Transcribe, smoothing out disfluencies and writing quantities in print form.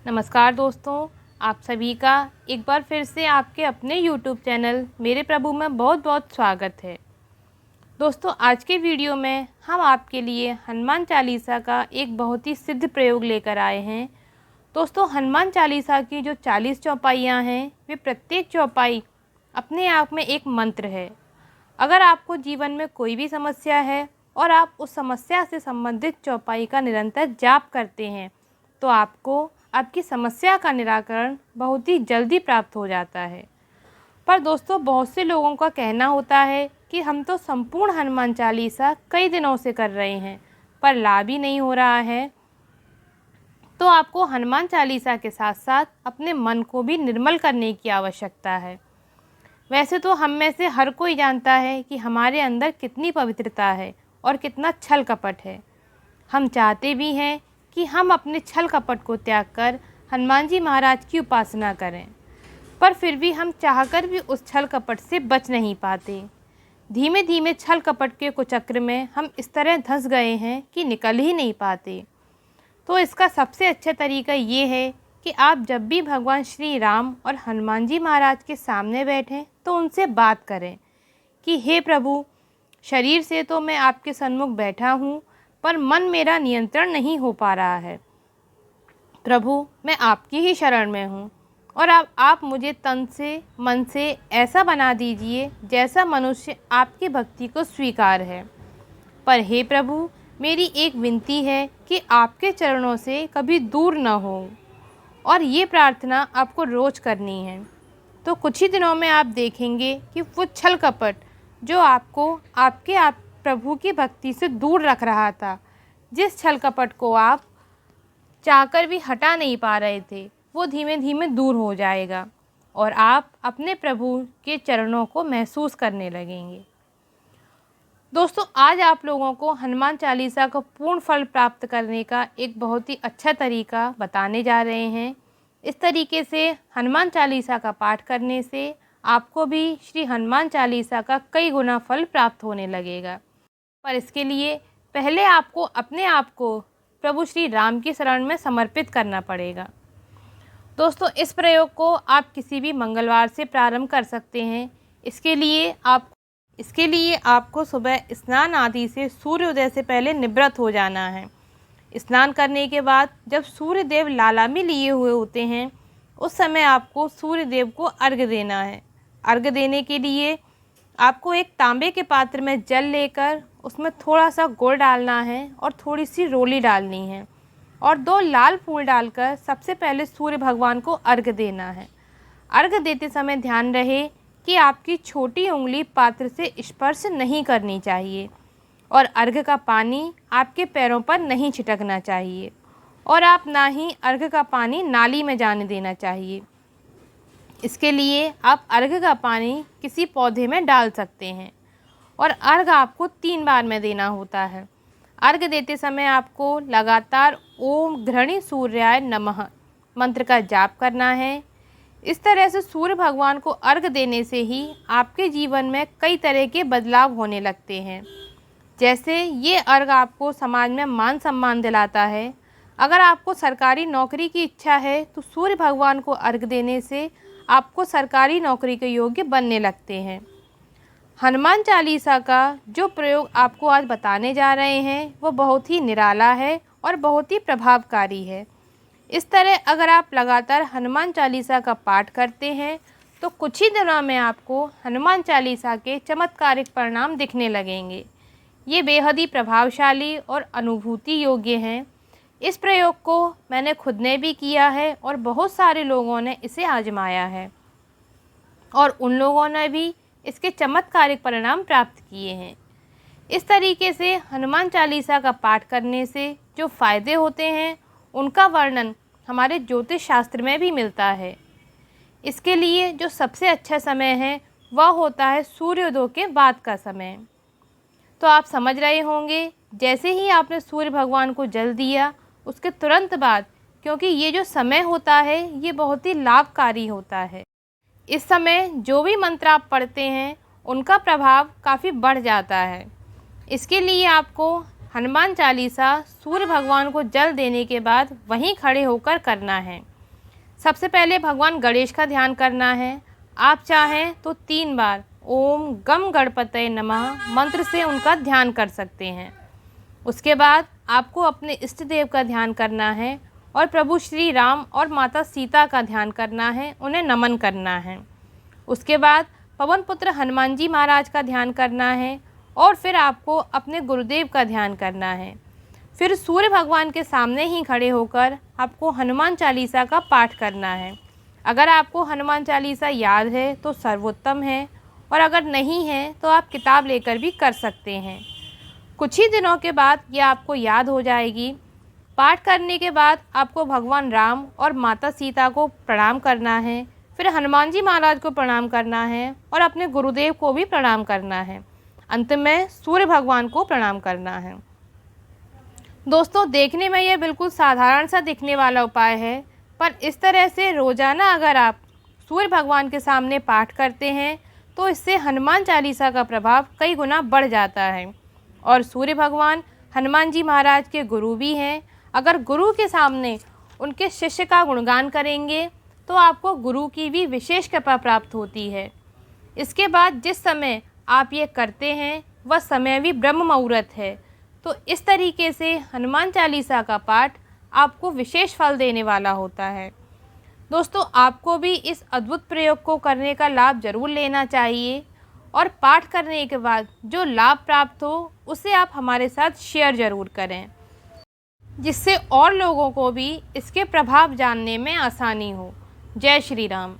नमस्कार दोस्तों, आप सभी का एक बार फिर से आपके अपने YouTube चैनल मेरे प्रभु में बहुत बहुत स्वागत है। दोस्तों, आज के वीडियो में हम आपके लिए हनुमान चालीसा का एक बहुत ही सिद्ध प्रयोग लेकर आए हैं। दोस्तों, हनुमान चालीसा की जो 40 चौपाइयाँ हैं, वे प्रत्येक चौपाई अपने आप में एक मंत्र है। अगर आपको जीवन में कोई भी समस्या है और आप उस समस्या से संबंधित चौपाई का निरंतर जाप करते हैं, तो आपको आपकी समस्या का निराकरण बहुत ही जल्दी प्राप्त हो जाता है। पर दोस्तों, बहुत से लोगों का कहना होता है कि हम तो संपूर्ण हनुमान चालीसा कई दिनों से कर रहे हैं, पर लाभ ही नहीं हो रहा है। तो आपको हनुमान चालीसा के साथ साथ अपने मन को भी निर्मल करने की आवश्यकता है। वैसे तो हम में से हर कोई जानता है कि हमारे अंदर कितनी पवित्रता है और कितना छल कपट है। हम चाहते भी हैं कि हम अपने छल कपट को त्याग कर हनुमान जी महाराज की उपासना करें, पर फिर भी हम चाहकर भी उस छल कपट से बच नहीं पाते। धीमे धीमे छल कपट के कुचक्र में हम इस तरह धंस गए हैं कि निकल ही नहीं पाते। तो इसका सबसे अच्छा तरीका ये है कि आप जब भी भगवान श्री राम और हनुमान जी महाराज के सामने बैठें तो उनसे बात करें कि हे प्रभु, शरीर से तो मैं आपके सन्मुख बैठा हूँ, पर मन मेरा नियंत्रण नहीं हो पा रहा है। प्रभु, मैं आपकी ही शरण में हूँ और अब आप मुझे तन से मन से ऐसा बना दीजिए जैसा मनुष्य आपकी भक्ति को स्वीकार है। पर हे प्रभु, मेरी एक विनती है कि आपके चरणों से कभी दूर न हो, और ये प्रार्थना आपको रोज़ करनी है। तो कुछ ही दिनों में आप देखेंगे कि वो छल कपट जो आपको आप प्रभु की भक्ति से दूर रख रहा था, जिस छल कपट को आप चाहकर भी हटा नहीं पा रहे थे, वो धीमे धीमे दूर हो जाएगा और आप अपने प्रभु के चरणों को महसूस करने लगेंगे। दोस्तों, आज आप लोगों को हनुमान चालीसा का पूर्ण फल प्राप्त करने का एक बहुत ही अच्छा तरीका बताने जा रहे हैं। इस तरीके से हनुमान चालीसा का पाठ करने से आपको भी श्री हनुमान चालीसा का कई गुना फल प्राप्त होने लगेगा। पर इसके लिए पहले आपको अपने आप को प्रभु श्री राम की शरण में समर्पित करना पड़ेगा। दोस्तों, इस प्रयोग को आप किसी भी मंगलवार से प्रारंभ कर सकते हैं। इसके लिए आपको सुबह स्नान आदि से सूर्योदय से पहले निवृत्त हो जाना है। स्नान करने के बाद जब सूर्य देव लालामी लिए हुए होते हैं, उस समय आपको सूर्य देव को अर्घ्य देना है। अर्घ्य देने के लिए आपको एक तांबे के पात्र में जल लेकर उसमें थोड़ा सा गुड़ डालना है और थोड़ी सी रोली डालनी है और 2 लाल फूल डालकर सबसे पहले सूर्य भगवान को अर्घ्य देना है। अर्घ्य देते समय ध्यान रहे कि आपकी छोटी उंगली पात्र से स्पर्श नहीं करनी चाहिए और अर्घ्य का पानी आपके पैरों पर नहीं छिटकना चाहिए और आप ना ही अर्घ्य का पानी नाली में जाने देना चाहिए। इसके लिए आप अर्घ्य का पानी किसी पौधे में डाल सकते हैं और अर्घ्य आपको 3 बार में देना होता है। अर्घ्य देते समय आपको लगातार ओम घृणी सूर्याय नमः मंत्र का जाप करना है। इस तरह से सूर्य भगवान को अर्घ्य देने से ही आपके जीवन में कई तरह के बदलाव होने लगते हैं। जैसे ये अर्घ्य आपको समाज में मान सम्मान दिलाता है। अगर आपको सरकारी नौकरी की इच्छा है तो सूर्य भगवान को अर्घ्य देने से आपको सरकारी नौकरी के योग्य बनने लगते हैं। हनुमान चालीसा का जो प्रयोग आपको आज बताने जा रहे हैं वो बहुत ही निराला है और बहुत ही प्रभावकारी है। इस तरह अगर आप लगातार हनुमान चालीसा का पाठ करते हैं तो कुछ ही दिनों में आपको हनुमान चालीसा के चमत्कारिक परिणाम दिखने लगेंगे। ये बेहद ही प्रभावशाली और अनुभूति योग्य हैं। इस प्रयोग को मैंने खुद ने भी किया है और बहुत सारे लोगों ने इसे आजमाया है और उन लोगों ने भी इसके चमत्कारिक परिणाम प्राप्त किए हैं। इस तरीके से हनुमान चालीसा का पाठ करने से जो फ़ायदे होते हैं उनका वर्णन हमारे ज्योतिष शास्त्र में भी मिलता है। इसके लिए जो सबसे अच्छा समय है वह होता है सूर्योदय के बाद का समय। तो आप समझ रहे होंगे, जैसे ही आपने सूर्य भगवान को जल दिया उसके तुरंत बाद, क्योंकि ये जो समय होता है ये बहुत ही लाभकारी होता है, इस समय जो भी मंत्र आप पढ़ते हैं उनका प्रभाव काफ़ी बढ़ जाता है। इसके लिए आपको हनुमान चालीसा सूर्य भगवान को जल देने के बाद वहीं खड़े होकर करना है। सबसे पहले भगवान गणेश का ध्यान करना है। आप चाहें तो 3 बार ओम गम गणपतये नमः मंत्र से उनका ध्यान कर सकते हैं। उसके बाद आपको अपने इष्ट देव का ध्यान करना है और प्रभु श्री राम और माता सीता का ध्यान करना है, उन्हें नमन करना है। उसके बाद पवन पुत्र हनुमान जी महाराज का ध्यान करना है और फिर आपको अपने गुरुदेव का ध्यान करना है। फिर सूर्य भगवान के सामने ही खड़े होकर आपको हनुमान चालीसा का पाठ करना है। अगर आपको हनुमान चालीसा याद है तो सर्वोत्तम है, और अगर नहीं है तो आप किताब लेकर भी कर सकते हैं। कुछ ही दिनों के बाद ये आपको याद हो जाएगी। पाठ करने के बाद आपको भगवान राम और माता सीता को प्रणाम करना है, फिर हनुमान जी महाराज को प्रणाम करना है और अपने गुरुदेव को भी प्रणाम करना है। अंत में सूर्य भगवान को प्रणाम करना है। दोस्तों, देखने में यह बिल्कुल साधारण सा दिखने वाला उपाय है, पर इस तरह से रोज़ाना अगर आप सूर्य भगवान के सामने पाठ करते हैं तो इससे हनुमान चालीसा का प्रभाव कई गुना बढ़ जाता है। और सूर्य भगवान हनुमान जी महाराज के गुरु भी हैं। अगर गुरु के सामने उनके शिष्य का गुणगान करेंगे तो आपको गुरु की भी विशेष कृपा प्राप्त होती है। इसके बाद जिस समय आप ये करते हैं वह समय भी ब्रह्म मुहूर्त है। तो इस तरीके से हनुमान चालीसा का पाठ आपको विशेष फल देने वाला होता है। दोस्तों, आपको भी इस अद्भुत प्रयोग को करने का लाभ ज़रूर लेना चाहिए, और पाठ करने के बाद जो लाभ प्राप्त हो उसे आप हमारे साथ शेयर ज़रूर करें, जिससे और लोगों को भी इसके प्रभाव जानने में आसानी हो। जय श्री राम।